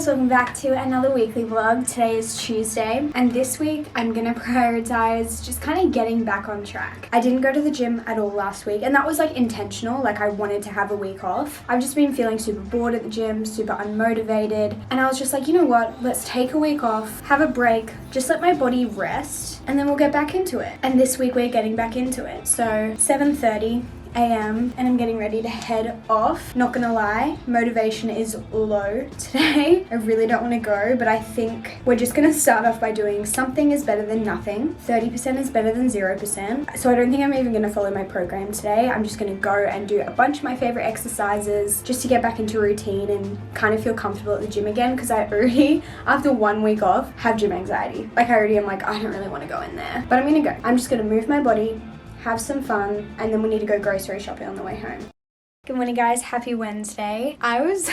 guys, welcome back to another weekly vlog. Today is Tuesday and this week I'm gonna prioritize just kind of getting back on track. I didn't go to the gym at all last week and that was like intentional, like I wanted to have a week off. I've just been feeling super bored at the gym, super unmotivated, and I was just like, you know what, let's take a week off, have a break, just let my body rest and then we'll get back into it. And this week we're getting back into it. So 7:30 a.m. and I'm getting ready to head off. Not gonna lie, motivation is low today. I really don't want to go, but I think we're just gonna start off by doing something is better than nothing. 30% is better than 0%. So I don't think I'm even gonna follow my program today. I'm just gonna go and do a bunch of my favorite exercises just to get back into routine and kind of feel comfortable at the gym again, because I already, after 1 week off, have gym anxiety. Like I already am like, I don't really want to go in there, but I'm gonna go. I'm just gonna move my body, have some fun, and then we need to go grocery shopping on the way home. Good morning guys, happy Wednesday. I was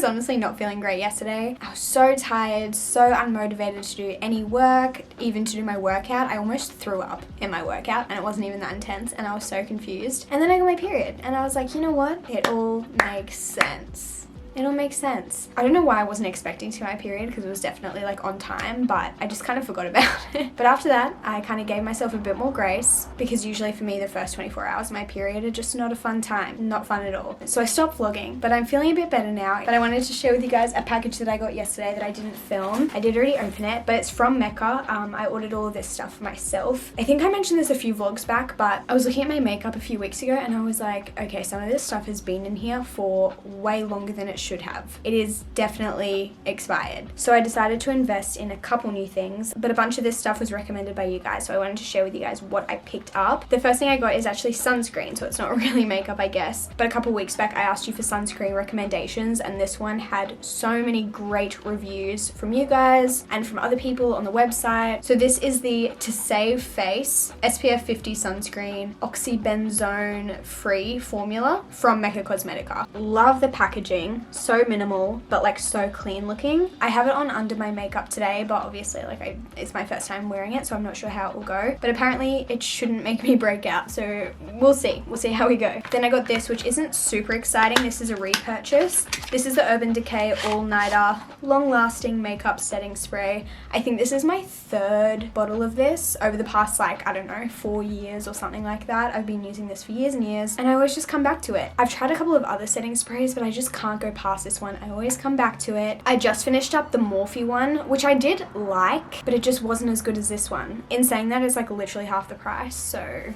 honestly not feeling great yesterday. I was so tired, so unmotivated to do any work, even to do my workout. I almost threw up in my workout and it wasn't even that intense and I was so confused. And then I got my period and I was like, you know what? It all makes sense. It all makes sense. I don't know why I wasn't expecting to my period because it was definitely like on time, but I just kind of forgot about it. But after that, I kind of gave myself a bit more grace because usually for me the first 24 hours of my period are just not a fun time. Not fun at all. So I stopped vlogging, but I'm feeling a bit better now. But I wanted to share with you guys a package that I got yesterday that I didn't film. I did already open it, but it's from Mecca. I ordered all of this stuff for myself. I think I mentioned this a few vlogs back, but I was looking at my makeup a few weeks ago and I was like, okay, some of this stuff has been in here for way longer than it should have. It is definitely expired. So I decided to invest in a couple new things, but a bunch of this stuff was recommended by you guys, so I wanted to share with you guys what I picked up. The first thing I got is actually sunscreen, so it's not really makeup, I guess. But a couple weeks back I asked you for sunscreen recommendations and this one had so many great reviews from you guys and from other people on the website. So this is the To Save Face SPF 50 sunscreen oxybenzone free formula from Mecca Cosmetica. Love the packaging, so minimal but like so clean looking. I have it on under my makeup today, but obviously like it's my first time wearing it, so I'm not sure how it will go, but apparently it shouldn't make me break out, so we'll see how we go. Then I got this, which isn't super exciting. This is a repurchase. This is the Urban Decay All Nighter Long Lasting Makeup Setting Spray. I think this is my third bottle of this over the past like, I don't know, 4 years or something like that. I've been using this for years and years and I always just come back to it. I've tried a couple of other setting sprays, but I just can't go past this one. I always come back to it. I just finished up the Morphe one, which I did like, but it just wasn't as good as this one. In saying that, it's like literally half the price, so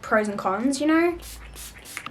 pros and cons, you know?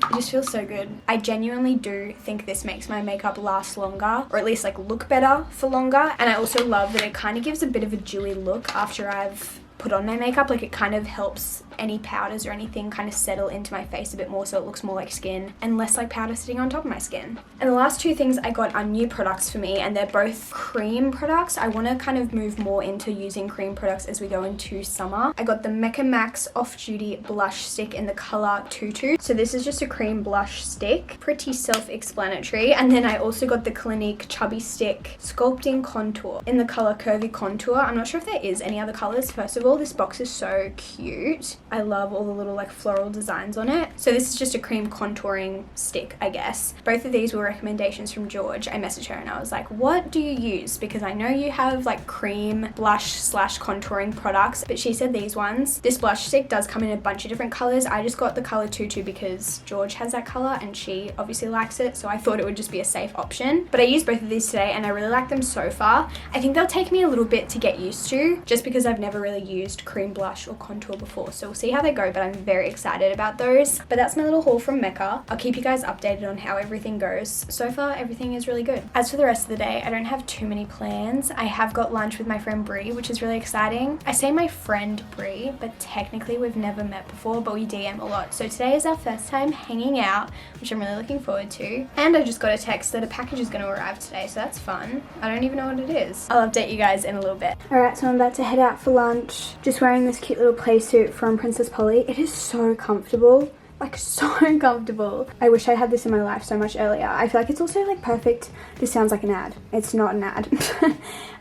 It just feels so good. I genuinely do think this makes my makeup last longer, or at least like look better for longer. And I also love that it kind of gives a bit of a dewy look after I've put on my makeup. Like it kind of helps any powders or anything kind of settle into my face a bit more, so it looks more like skin and less like powder sitting on top of my skin. And the last two things I got are new products for me, and they're both cream products. I want to kind of move more into using cream products as we go into summer. I got the Mecca Max Off Duty Blush Stick in the color Tutu. So this is just a cream blush stick, pretty self-explanatory. And then I also got the Clinique Chubby Stick Sculpting Contour in the color Curvy Contour. I'm not sure if there is any other colors. First of all, this box is so cute. I love all the little like floral designs on it. So this is just a cream contouring stick, I guess. Both of these were recommendations from George. I messaged her and I was like, what do you use? Because I know you have like cream blush slash contouring products, but she said these ones. This blush stick does come in a bunch of different colors. I just got the color Tutu because George has that color and she obviously likes it, so I thought it would just be a safe option. But I used both of these today and I really like them so far. I think they'll take me a little bit to get used to, just because I've never really used cream blush or contour before, so we'll see how they go, but I'm very excited about those. But that's my little haul from Mecca. I'll keep you guys updated on how everything goes. So far everything is really good. As for the rest of the day, I don't have too many plans. I have got lunch with my friend Brie, which is really exciting. I say my friend Brie, but technically we've never met before, but we DM a lot. So today is our first time hanging out, which I'm really looking forward to. And I just got a text that a package is going to arrive today, so that's fun. I don't even know what it is. I'll update you guys in a little bit. Alright, so I'm about to head out for lunch. Just wearing this cute little play suit from Princess Polly. It is so comfortable. like so comfortable. I wish I had this in my life so much earlier. I feel like it's also like perfect. This sounds like an ad. It's not an ad.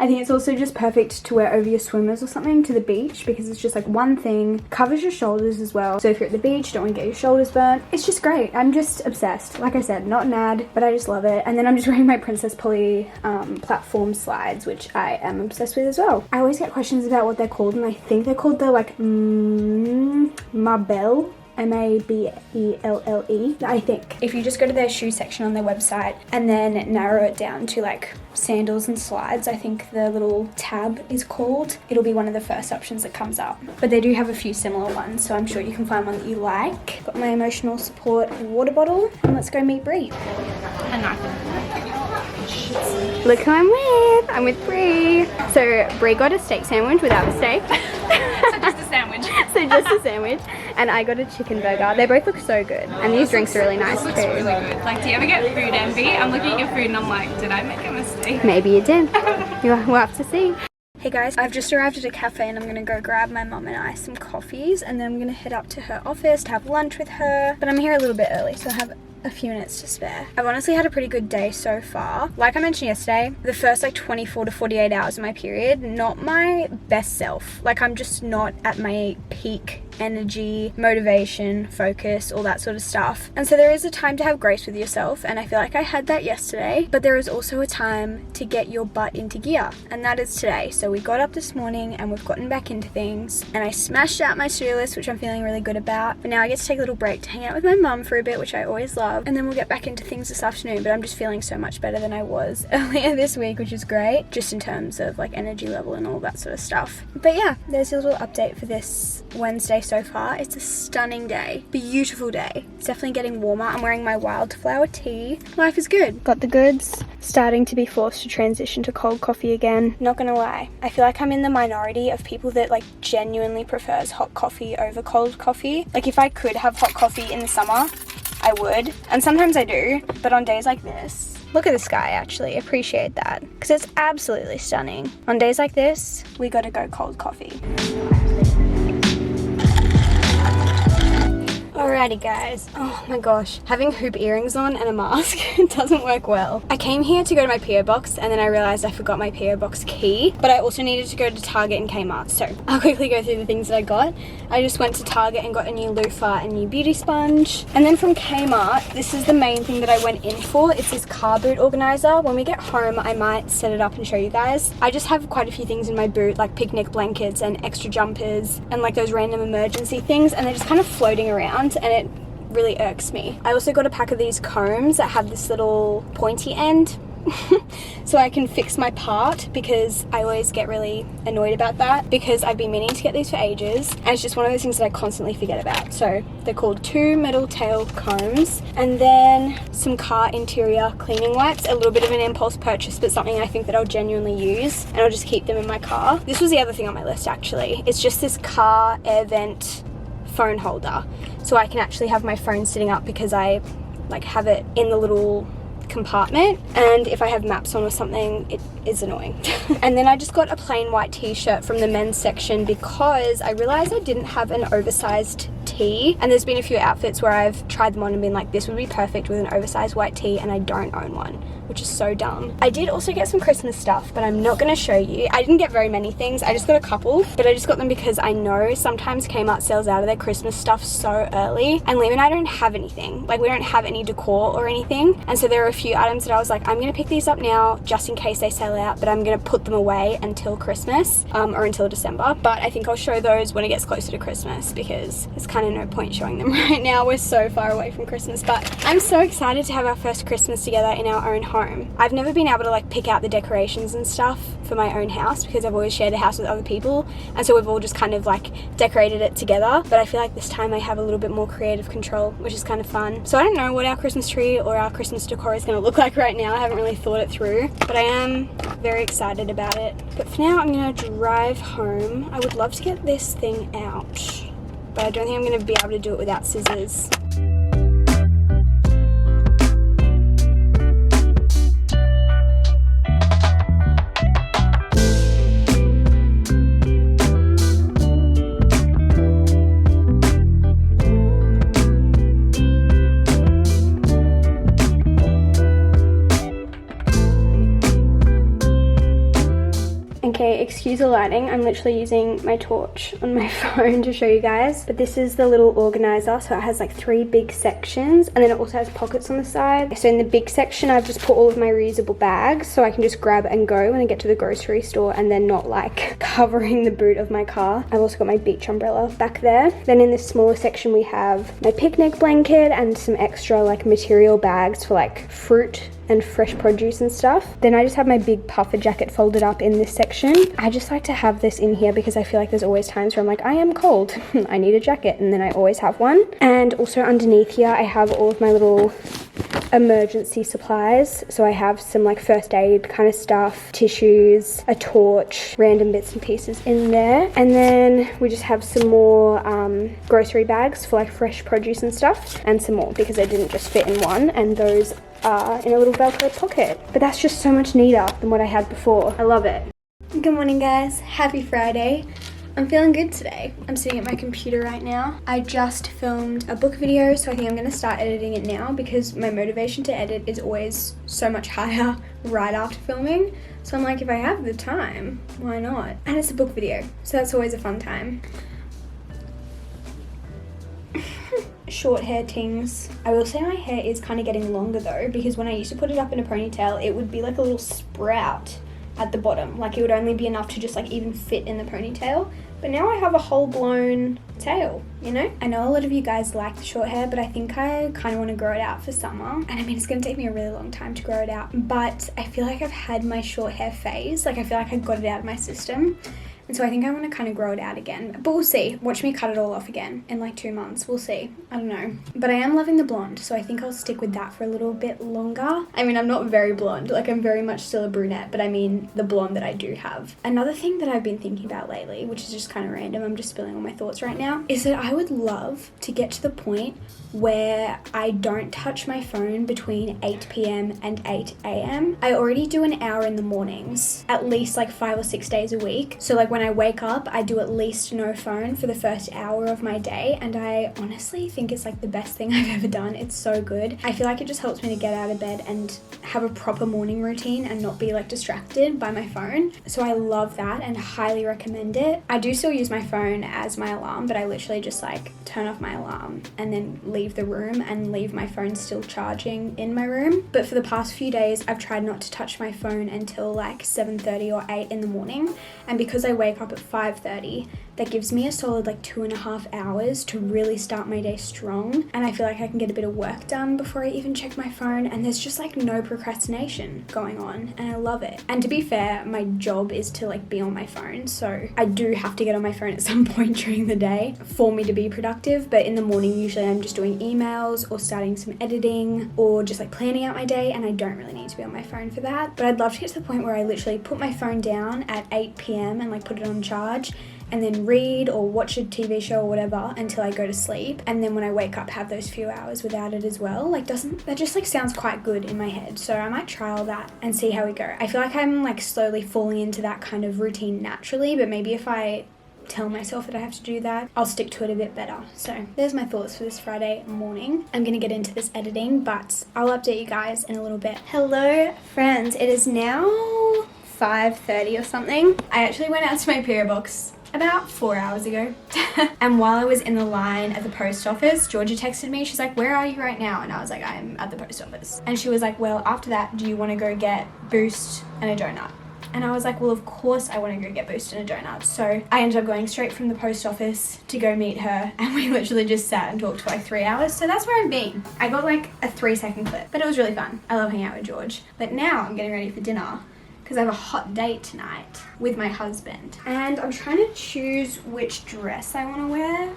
I think it's also just perfect to wear over your swimmers or something to the beach, because it's just like one thing, covers your shoulders as well. So if you're at the beach, don't want to get your shoulders burnt. It's just great. I'm just obsessed. Like I said, not an ad, but I just love it. And then I'm just wearing my Princess Polly platform slides, which I am obsessed with as well. I always get questions about what they're called, and I think they're called the like Mabelle. Mabelle, I think. If you just go to their shoe section on their website and then narrow it down to like sandals and slides, I think the little tab is called, it'll be one of the first options that comes up. But they do have a few similar ones, so I'm sure you can find one that you like. Got my emotional support water bottle, and let's go meet Brie. And Look who I'm with. I'm with Brie. So Brie got a steak sandwich without the steak. so just a sandwich. So just a sandwich. And I got a chicken burger. They both look so good. And these drinks are really nice too. This looks really good. Like, do you ever get food envy? I'm looking at your food and I'm like, did I make a mistake? Maybe you did. We'll have to see. Hey guys, I've just arrived at a cafe and I'm gonna go grab my mum and I some coffees, and then I'm gonna head up to her office to have lunch with her. But I'm here a little bit early, so I have a few minutes to spare. I've honestly had a pretty good day so far. Like I mentioned yesterday, the first like 24 to 48 hours of my period, not my best self. Like I'm just not at my peak energy, motivation, focus, all that sort of stuff. And so there is a time to have grace with yourself, and I feel like I had that yesterday, but there is also a time to get your butt into gear, and that is today. So we got up this morning and we've gotten back into things, and I smashed out my to-do list, which I'm feeling really good about. But now I get to take a little break to hang out with my mum for a bit, which I always love, and then we'll get back into things this afternoon. But I'm just feeling so much better than I was earlier this week, which is great, just in terms of like energy level and all that sort of stuff. But yeah, there's a little update for this Wednesday so far. It's a stunning day, beautiful day. It's definitely getting warmer. I'm wearing my wildflower tee. Life is good. Got the goods. Starting to be forced to transition to cold coffee again. Not gonna lie, I feel like I'm in the minority of people that like genuinely prefers hot coffee over cold coffee. Like if I could have hot coffee in the summer, I would, and sometimes I do, but on days like this, look at the sky actually, appreciate that, because it's absolutely stunning. On days like this, we gotta go cold coffee. Alrighty guys, oh my gosh, having hoop earrings on and a mask doesn't work well. I came here to go to my PO box and then I realized I forgot my PO box key, but I also needed to go to Target and Kmart, so I'll quickly go through the things that I got. I just went to Target and got a new loofah and new beauty sponge, and then from Kmart, this is the main thing that I went in for. It's this car boot organizer. When we get home, I might set it up and show you guys. I just have quite a few things in my boot, like picnic blankets and extra jumpers and like those random emergency things, and they're just kind of floating around and it really irks me. I also got a pack of these combs that have this little pointy end so I can fix my part, because I always get really annoyed about that, because I've been meaning to get these for ages and it's just one of those things that I constantly forget about. So they're called 2 metal tail combs, and then some car interior cleaning wipes. A little bit of an impulse purchase, but something I think that I'll genuinely use, and I'll just keep them in my car. This was the other thing on my list actually. It's just this car air vent phone holder, so I can actually have my phone sitting up, because I like have it in the little compartment, and if I have maps on or something, it is annoying. And then I just got a plain white t-shirt from the men's section, because I realized I didn't have an oversized tee, and there's been a few outfits where I've tried them on and been like, this would be perfect with an oversized white tee, and I don't own one, which is so dumb. I did also get some Christmas stuff, but I'm not going to show you. I didn't get very many things. I just got a couple, but I just got them because I know sometimes Kmart sells out of their Christmas stuff so early, and Liam and I don't have anything. Like, we don't have any decor or anything, and so there are a few items that I was like, I'm going to pick these up now just in case they sell out, but I'm going to put them away until Christmas or until December. But I think I'll show those when it gets closer to Christmas, because there's kind of no point showing them right now. We're so far away from Christmas, but I'm so excited to have our first Christmas together in our own home. I've never been able to like pick out the decorations and stuff for my own house, because I've always shared a house with other people, and so we've all just kind of like decorated it together. But I feel like this time I have a little bit more creative control, which is kind of fun. So I don't know what our Christmas tree or our Christmas decor is going to look like right now. I haven't really thought it through, but I am very excited about it. But for now, I'm going to drive home. I would love to get this thing out, but I don't think I'm going to be able to do it without scissors. Okay, excuse the lighting. I'm literally using my torch on my phone to show you guys. But this is the little organizer. So it has like 3 big sections, and then it also has pockets on the side. So in the big section, I've just put all of my reusable bags so I can just grab and go when I get to the grocery store and then not like covering the boot of my car. I've also got my beach umbrella back there. Then in this smaller section, we have my picnic blanket and some extra like material bags for like fruit and fresh produce and stuff. Then I just have my big puffer jacket folded up in this section. I just like to have this in here because I feel like there's always times where I'm like, I am cold, I need a jacket, and then I always have one. And also underneath here, I have all of my little emergency supplies. So I have some like first aid kind of stuff, tissues, a torch, random bits and pieces in there. And then we just have some more grocery bags for like fresh produce and stuff, and some more because they didn't just fit in one, and those are in a little Velcro pocket. But that's just so much neater than what I had before. I love it. Good morning, guys. Happy Friday. I'm feeling good today. I'm sitting at my computer right now. I just filmed a book video, so I think I'm gonna start editing it now because my motivation to edit is always so much higher right after filming. So I'm like, if I have the time, why not? And it's a book video, so that's always a fun time. Short hair tings. I will say my hair is kind of getting longer though, because when I used to put it up in a ponytail, it would be like a little sprout at the bottom. Like it would only be enough to just like even fit in the ponytail. But now I have a whole blown tail, you know? I know a lot of you guys like the short hair, but I think I kind of want to grow it out for summer. And I mean, it's going to take me a really long time to grow it out, but I feel like I've had my short hair phase. Like I feel like I got it out of my system. And so I think I want to kind of grow it out again. But we'll see. Watch me cut it all off again in like 2 months. We'll see. I don't know. But I am loving the blonde, so I think I'll stick with that for a little bit longer. I mean, I'm not very blonde. Like, I'm very much still a brunette, but I mean the blonde that I do have. Another thing that I've been thinking about lately, which is just kind of random, I'm just spilling all my thoughts right now, is that I would love to get to the point where I don't touch my phone between 8 p.m. and 8 a.m. I already do an hour in the mornings, at least like 5 or 6 days a week. So like when I wake up, I do at least no phone for the first hour of my day, and I honestly think it's like the best thing I've ever done. It's so good. I feel like it just helps me to get out of bed and have a proper morning routine and not be like distracted by my phone. So I love that and highly recommend it. I do still use my phone as my alarm, but I literally just like turn off my alarm and then leave the room and leave my phone still charging in my room. But for the past few days, I've tried not to touch my phone until like 7:30 or 8 in the morning. And because I wake up at 5:30, that gives me a solid like 2.5 hours to really start my day strong. And I feel like I can get a bit of work done before I even check my phone. And there's just like no procrastination going on. And I love it. And to be fair, my job is to like be on my phone. So I do have to get on my phone at some point during the day for me to be productive. But in the morning, usually I'm just doing emails or starting some editing or just like planning out my day. And I don't really need to be on my phone for that. But I'd love to get to the point where I literally put my phone down at 8 p.m. and like put it on charge, and then read or watch a TV show or whatever until I go to sleep. And then when I wake up, have those few hours without it as well. Like that just like sounds quite good in my head. So I might trial that and see how we go. I feel like I'm like slowly falling into that kind of routine naturally, but maybe if I tell myself that I have to do that, I'll stick to it a bit better. So there's my thoughts for this Friday morning. I'm gonna get into this editing, but I'll update you guys in a little bit. Hello friends, it is now 5:30 or something. I actually went out to my PO box about 4 hours ago. And while I was in the line at the post office, Georgia texted me. She's like, where are you right now? And I was like, I'm at the post office. And she was like, well, after that, do you want to go get Boost and a donut? And I was like, well, of course I want to go get Boost and a donut. So I ended up going straight from the post office to go meet her. And we literally just sat and talked for like 3 hours. So that's where I've been. I got like a 3-second clip, but it was really fun. I love hanging out with George. But now I'm getting ready for dinner, because I have a hot date tonight with my husband. And I'm trying to choose which dress I want to wear.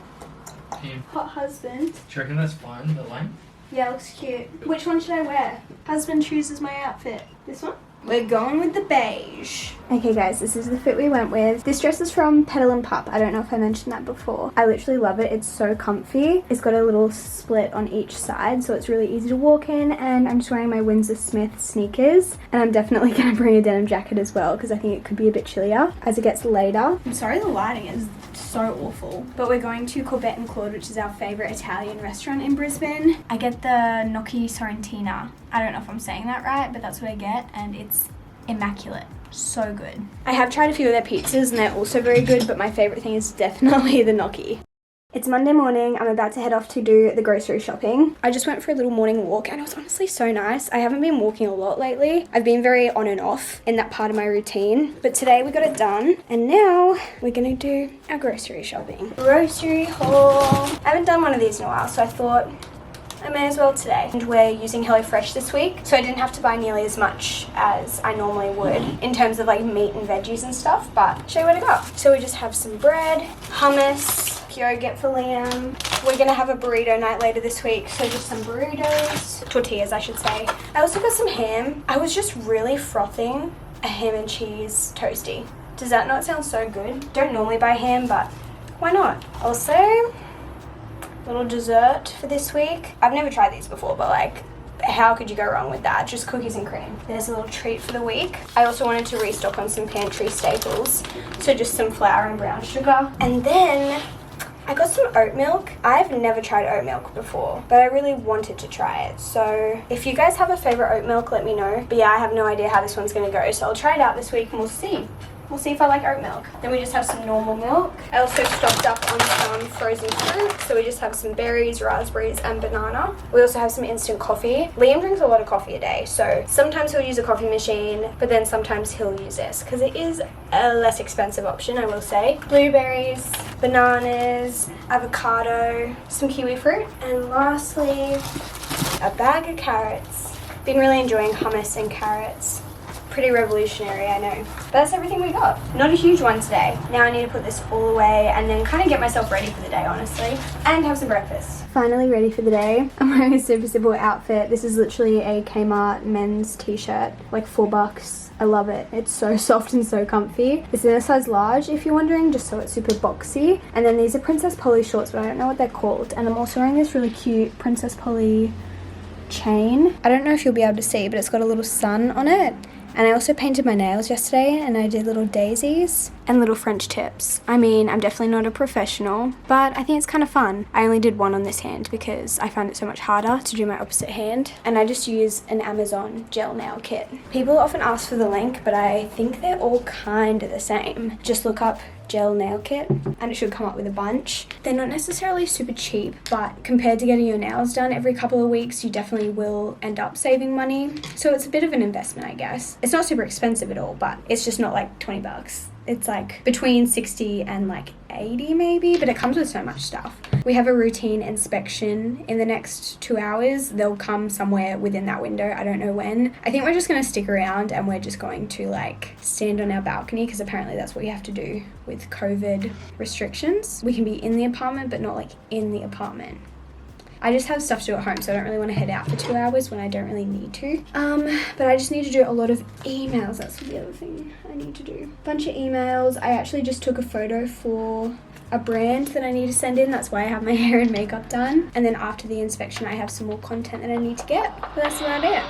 Hot husband. Do you reckon that's fine, the length? Yeah, it looks cute. Which one should I wear? Husband chooses my outfit. This one? We're going with the beige. Okay guys, this is the fit we went with. This dress is from Petal and Pup. I don't know if I mentioned that before. I literally love it. It's so comfy. It's got a little split on each side, so it's really easy to walk in. And I'm just wearing my Windsor Smith sneakers. And I'm definitely gonna bring a denim jacket as well, because I think it could be a bit chillier as it gets later. I'm sorry the lighting is so awful. But we're going to Corbett and Claude, which is our favorite Italian restaurant in Brisbane. I get the gnocchi sorrentina. I don't know if I'm saying that right, but that's what I get, and it's immaculate. So good. I have tried a few of their pizzas and they're also very good, but my favorite thing is definitely the gnocchi. It's Monday morning. I'm about to head off to do the grocery shopping. I just went for a little morning walk and it was honestly so nice. I haven't been walking a lot lately. I've been very on and off in that part of my routine. But today we got it done and now we're gonna do our grocery shopping. Grocery haul. I haven't done one of these in a while, so I thought I may as well today. And we're using HelloFresh this week, so I didn't have to buy nearly as much as I normally would in terms of like meat and veggies and stuff, but I'll show you where to go. So we just have some bread, hummus, yogurt for Liam. We're gonna have a burrito night later this week, so just some burritos, tortillas I should say. I also got some ham. I was just really frothing a ham and cheese toasty. Does that not sound so good? Don't normally buy ham, but why not? Also, little dessert for this week. I've never tried these before, but like, how could you go wrong with that? Just cookies and cream. There's a little treat for the week. I also wanted to restock on some pantry staples, so just some flour and brown sugar. And then I got some oat milk. I've never tried oat milk before, but I really wanted to try it. So if you guys have a favorite oat milk, let me know. But yeah, I have no idea how this one's gonna go, so I'll try it out this week and we'll see. We'll see if I like oat milk. Then we just have some normal milk. I also stocked up on some frozen fruit. So we just have some berries, raspberries, and banana. We also have some instant coffee. Liam drinks a lot of coffee a day. So sometimes he'll use a coffee machine, but then sometimes he'll use this because it is a less expensive option, I will say. Blueberries, bananas, avocado, some kiwi fruit. And lastly, a bag of carrots. Been really enjoying hummus and carrots. Pretty revolutionary, I know. But that's everything we got. Not a huge one today. Now I need to put this all away and then kind of get myself ready for the day, honestly. And have some breakfast. Finally ready for the day. I'm wearing a super simple outfit. This is literally a Kmart men's t-shirt, like $4. I love it. It's so soft and so comfy. It's in a size large, if you're wondering, just so it's super boxy. And then these are Princess Polly shorts, but I don't know what they're called. And I'm also wearing this really cute Princess Polly chain. I don't know if you'll be able to see, but it's got a little sun on it. And I also painted my nails yesterday and I did little daisies and little French tips. I mean, I'm definitely not a professional, but I think it's kind of fun. I only did one on this hand because I found it so much harder to do my opposite hand. And I just use an Amazon gel nail kit. People often ask for the link, but I think they're all kind of the same. Just look up gel nail kit and it should come up with a bunch. They're not necessarily super cheap, but compared to getting your nails done every couple of weeks, you definitely will end up saving money. So it's a bit of an investment, I guess. It's not super expensive at all, but it's just not like 20 bucks. It's like between 60 and like 80 maybe, but it comes with so much stuff. We have a routine inspection in the next 2 hours. They'll come somewhere within that window. I don't know when. I think we're just going to stick around and we're just going to like stand on our balcony because apparently that's what you have to do with COVID restrictions. We can be in the apartment, but not like in the apartment. I just have stuff to do at home, so I don't really want to head out for 2 hours when I don't really need to. But I just need to do a lot of emails. That's the other thing I need to do. Bunch of emails. I actually just took a photo for a brand that I need to send in. That's why I have my hair and makeup done. And then after the inspection, I have some more content that I need to get. But that's about it.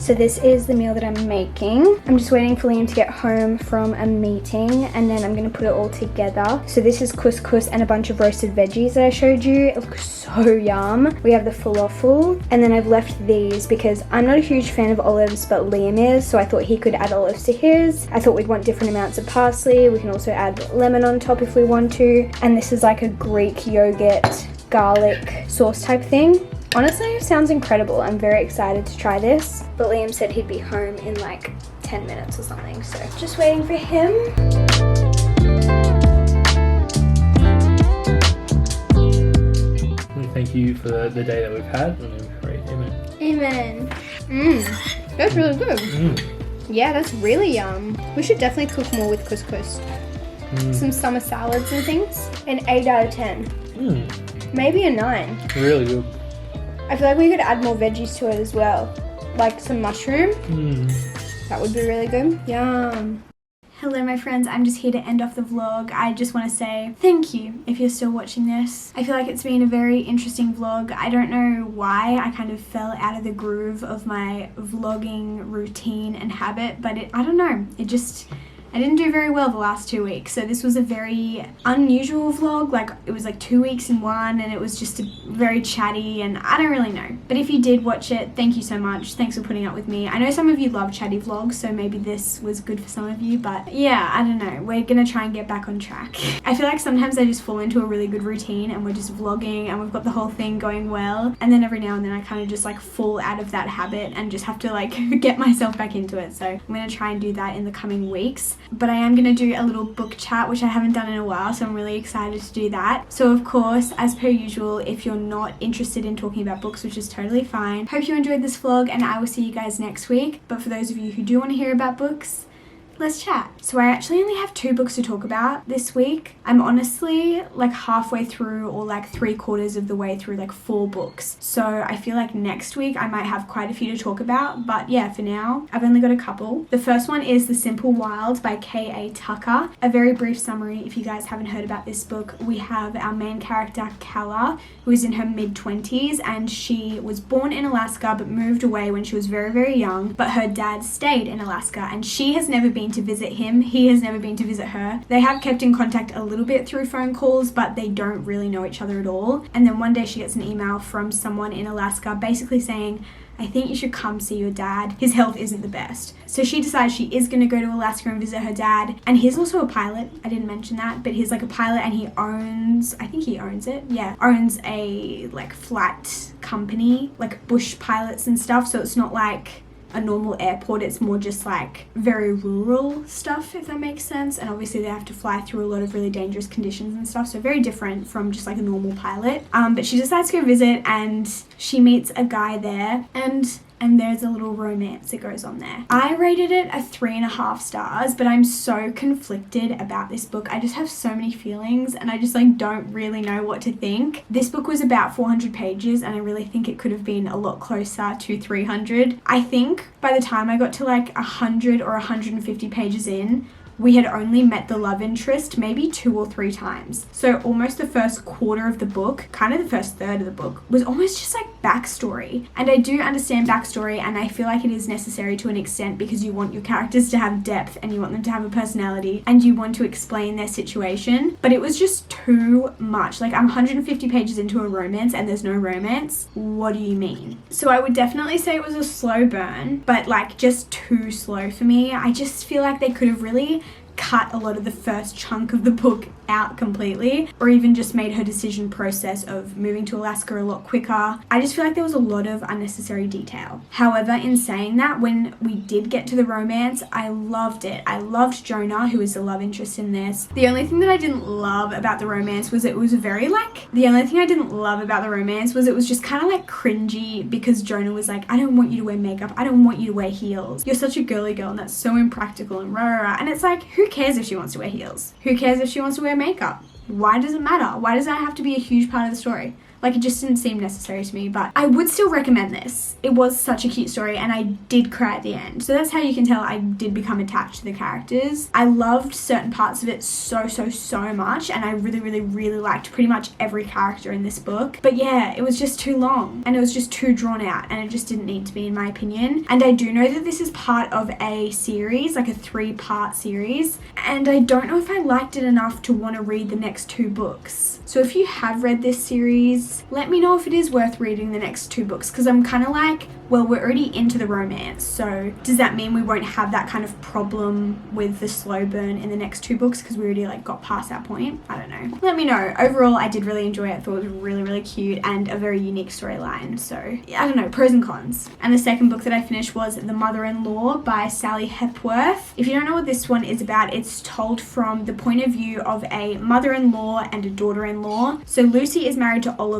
So this is the meal that I'm making. I'm just waiting for Liam to get home from a meeting and then I'm gonna put it all together. So this is couscous and a bunch of roasted veggies that I showed you. It looks so yum. We have the falafel and then I've left these because I'm not a huge fan of olives, but Liam is, so I thought he could add olives to his. I thought we'd want different amounts of parsley. We can also add lemon on top if we want to. And this is like a Greek yogurt garlic sauce type thing. Honestly, it sounds incredible. I'm very excited to try this. But Liam said he'd be home in like 10 minutes or something, so just waiting for him. We thank you for the day that we've had. And we pray, amen. Amen. That's really good. Yeah, that's really yum. We should definitely cook more with couscous. Some summer salads and things. An 8 out of 10. Maybe a 9. Really good. I feel like we could add more veggies to it as well. Like some mushroom. That would be really good. Yum. Hello my friends, I'm just here to end off the vlog. I just want to say thank you if you're still watching this. I feel like it's been a very interesting vlog. I don't know why I kind of fell out of the groove of my vlogging routine and habit, but I don't know, I didn't do very well the last 2 weeks, so this was a very unusual vlog. Like, it was like 2 weeks in one, and it was just very chatty, and I don't really know. But if you did watch it, thank you so much. Thanks for putting up with me. I know some of you love chatty vlogs, so maybe this was good for some of you, but yeah, I don't know. We're gonna try and get back on track. I feel like sometimes I just fall into a really good routine, and we're just vlogging, and we've got the whole thing going well, and then every now and then I kind of just like fall out of that habit and just have to like get myself back into it. So I'm gonna try and do that in the coming weeks. But I am going to do a little book chat, which I haven't done in a while, so I'm really excited to do that. So of course, as per usual, if you're not interested in talking about books, which is totally fine, hope you enjoyed this vlog, and I will see you guys next week. But for those of you who do want to hear about books, let's chat. So I actually only have 2 books to talk about this week. I'm honestly like halfway through, or like 3/4 of the way through like 4 books. So I feel like next week I might have quite a few to talk about, but yeah, for now I've only got a couple. The first one is The Simple Wild by K.A. Tucker. A very brief summary if you guys haven't heard about this book. We have our main character Kala, who is in her mid-20s, and she was born in Alaska but moved away when she was very, very young, but her dad stayed in Alaska, and she has never been to visit him. He has never been to visit her. They have kept in contact a little bit through phone calls, but they don't really know each other at all. And then one day she gets an email from someone in Alaska basically saying, I think you should come see your dad. His health isn't the best. So she decides she is going to go to Alaska and visit her dad. And he's also a pilot. I didn't mention that, but he's like a pilot, and he owns, I think he owns it. Yeah, owns a like flight company, like bush pilots and stuff. So it's not like a normal airport, it's more just like very rural stuff, if that makes sense. And obviously they have to fly through a lot of really dangerous conditions and stuff, so very different from just like a normal pilot. But she decides to go visit, and she meets a guy there, and there's a little romance that goes on there. I rated it a 3.5 stars, but I'm so conflicted about this book. I just have so many feelings, and I just like don't really know what to think. This book was about 400 pages, and I really think it could have been a lot closer to 300. I think by the time I got to like 100 or 150 pages in, we had only met the love interest maybe 2 or 3 times. So almost the first quarter of the book, kind of the first third of the book, was almost just like backstory. And I do understand backstory, and I feel like it is necessary to an extent, because you want your characters to have depth, and you want them to have a personality, and you want to explain their situation. But it was just too much. Like, I'm 150 pages into a romance and there's no romance. What do you mean? So I would definitely say it was a slow burn, but like just too slow for me. I just feel like they could have really cut a lot of the first chunk of the book out completely, or even just made her decision process of moving to Alaska a lot quicker. I just feel like there was a lot of unnecessary detail. However, in saying that, when we did get to the romance, I loved it. I loved Jonah, who is the love interest in this. The only thing that I didn't love about the romance was it was just kind of like cringy, because Jonah was like, I don't want you to wear makeup. I don't want you to wear heels. You're such a girly girl, and that's so impractical, and rah, rah, rah. And it's like, who cares if she wants to wear heels? Who cares if she wants to wear makeup? Why does it matter? Why does that have to be a huge part of the story? Like, it just didn't seem necessary to me, but I would still recommend this. It was such a cute story, and I did cry at the end. So that's how you can tell I did become attached to the characters. I loved certain parts of it so much, and I really liked pretty much every character in this book. But yeah, it was just too long, and it was just too drawn out, and it just didn't need to be, in my opinion. And I do know that this is part of a series, like a 3-part series, and I don't know if I liked it enough to want to read the next 2 books. So if you have read this series, let me know if it is worth reading the next 2 books, because I'm kind of like, well, we're already into the romance, so does that mean we won't have that kind of problem with the slow burn in the next 2 books, because we already like got past that point? I don't know. Let me know. Overall, I did really enjoy it. I thought it was really cute and a very unique storyline. So I don't know, pros and cons. And the second book that I finished was The Mother-in-Law by Sally Hepworth. If you don't know what this one is about, it's told from the point of view of a mother-in-law and a daughter-in-law. So Lucy is married to Oliver,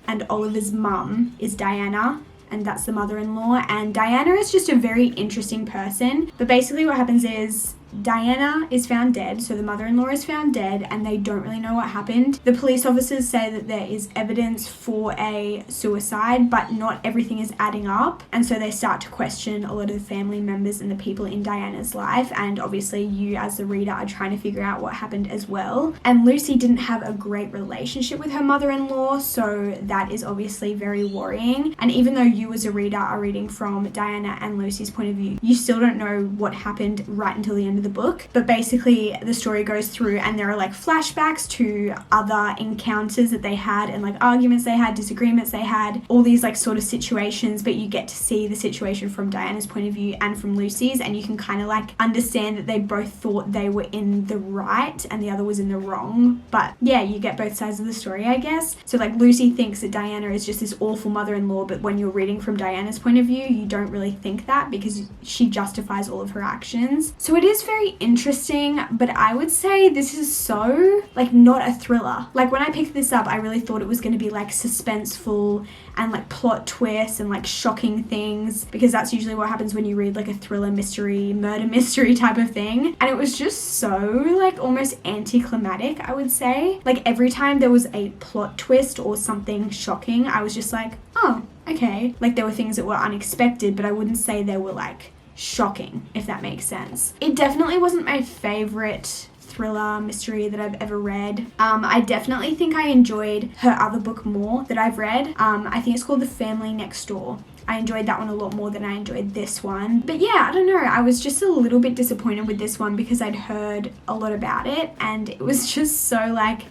and Oliver's mum is Diana, and that's the mother-in-law. And Diana is just a very interesting person. But basically what happens is Diana is found dead, so the mother-in-law is found dead, and they don't really know what happened. The police officers say that there is evidence for a suicide, but not everything is adding up, and so they start to question a lot of the family members and the people in Diana's life, and obviously you as the reader are trying to figure out what happened as well. And Lucy didn't have a great relationship with her mother-in-law, so that is obviously very worrying. And even though you as a reader are reading from Diana and Lucy's point of view, you still don't know what happened right until the end of the book. But basically the story goes through and there are like flashbacks to other encounters that they had and like arguments they had, disagreements they had, all these like sort of situations, but you get to see the situation from Diana's point of view and from Lucy's, and you can kind of like understand that they both thought they were in the right and the other was in the wrong. But yeah, you get both sides of the story, I guess. So like Lucy thinks that Diana is just this awful mother-in-law, but when you're reading from Diana's point of view, you don't really think that because she justifies all of her actions. So it is very interesting, but I would say this is so like not a thriller. Like when I picked this up, I really thought it was going to be like suspenseful and like plot twists and like shocking things, because that's usually what happens when you read like a thriller mystery, murder mystery type of thing. And it was just so like almost anticlimactic, I would say. Like every time there was a plot twist or something shocking, I was just like, oh, okay. Like there were things that were unexpected, but I wouldn't say they were like shocking, if that makes sense. It definitely wasn't my favorite thriller mystery that I've ever read. I definitely think I enjoyed her other book more that I've read. I think it's called The Family Next Door. I enjoyed that one a lot more than I enjoyed this one. But yeah, I don't know. I was just a little bit disappointed with this one because I'd heard a lot about it and it was just so like,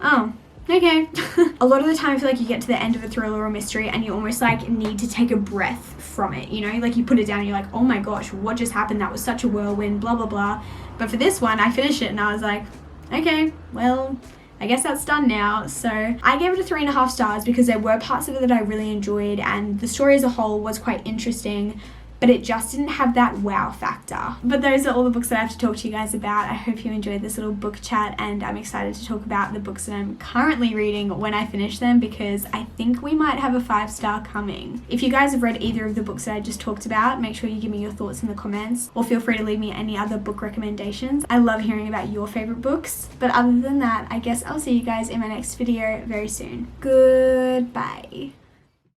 oh, okay. A lot of the time I feel like you get to the end of a thriller or mystery and you almost like need to take a breath from it, you know? Like you put it down and you're like, oh my gosh, what just happened? That was such a whirlwind, blah, blah, blah. But for this one, I finished it and I was like, okay, well, I guess that's done now. So I gave it a 3.5 stars because there were parts of it that I really enjoyed and the story as a whole was quite interesting, but it just didn't have that wow factor. But those are all the books that I have to talk to you guys about. I hope you enjoyed this little book chat and I'm excited to talk about the books that I'm currently reading when I finish them because I think we might have a 5-star coming. If you guys have read either of the books that I just talked about, make sure you give me your thoughts in the comments or feel free to leave me any other book recommendations. I love hearing about your favorite books. But other than that, I guess I'll see you guys in my next video very soon. Goodbye.